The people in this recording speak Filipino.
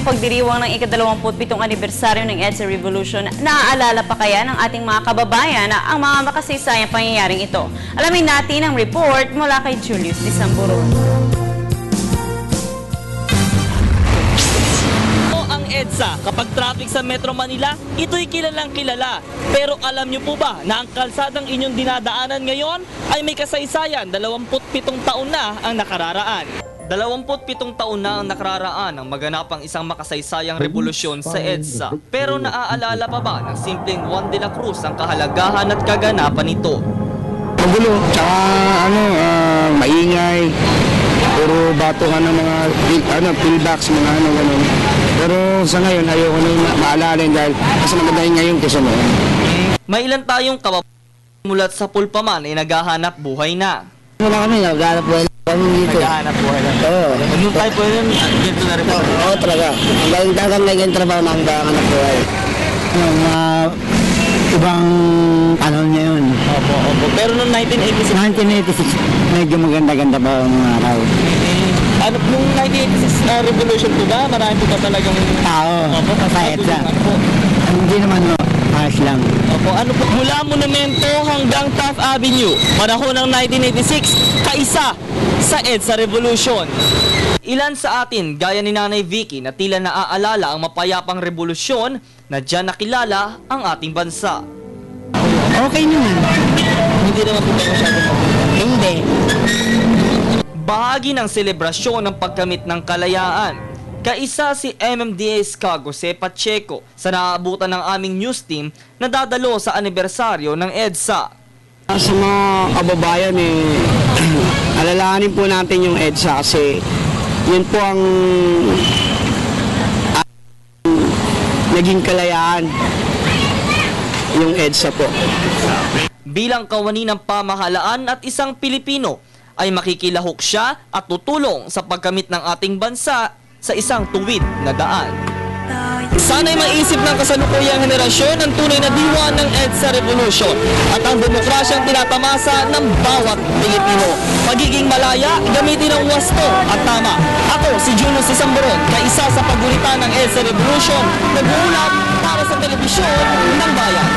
ngayong pagdiriwang ng ika-27 anibersaryo ng EDSA Revolution, naaalala pa kaya ng ating mga kababayan na ang mga makasaysayang pangyayaring ito? Alamin natin ang report mula kay Julius Disamburon. Ang EDSA, kapag traffic sa Metro Manila, ito'y kilalang kilala. Pero alam niyo po ba na ang kalsadang inyong dinadaanan ngayon ay may kasaysayan, 27 taon na ang nakararaan. 27 taon na ang nakararaan ang maganapang isang makasaysayang revolusyon sa EDSA. Pero naaalala pa ba ng simpleng Juan de la Cruz ang kahalagahan at kaganapan nito? Magulo, tsaka maingay. Puro batungan ng mga pillbox, mga ganun. Pero sa ngayon, ayoko na maalala dahil mas maganda ngayon kaysa noon. May ilan tayong kabamulat sa Pulpaman ay naghahanap buhay na. Wala kami, naghahanap buhay kami dito. Naghahanap buhay na. Oo. Nung tayo po yun, ganito na rin po. Oo, talaga. Hanggang dagang na yung trabaho na naghahanap buhay. Yung ibang panahon niya yun. Opo. Pero noong 1986, medyo maganda-ganda pa ang mga araw. Nung 1986 revolution po ba? Marami po ba talagang tao? Opo, sa EDSA. Hindi naman, ayos lang. Opo, mula Monumento hanggang Taft Avenue, panahon ng 1986, kaisa sa EDSA Revolution. Ilan sa atin, gaya ni Nanay Vicky, na tila naaalala ang mapayapang revolusyon na diyan nakilala ang ating bansa. Okay naman. Hindi naman po masyadong Hindi. Bahagi ng selebrasyon ng pagkamit ng kalayaan. Kaisa si MMDA Ska Jose Pacheco sa naabutan ng aming news team na dadalo sa anibersaryo ng EDSA. Sa mga kababayan, alalahanin po natin yung EDSA kasi yun po ang naging kalayaan, yung EDSA po. Bilang kawani ng pamahalaan at isang Pilipino, ay makikilahok siya at tutulong sa pagkamit ng ating bansa sa isang tuwid na daan. Sana'y maisip ng kasalukuyang henerasyon ang tunay na diwa ng EDSA Revolution at ang demokrasyang tinatamasa ng bawat Pilipino. Pagiging malaya, gamitin ang wasto at tama. Ako si Julius Disamburon, kaisa sa paggunita ng EDSA Revolution, nag-uulat para sa telebisyon ng bayan.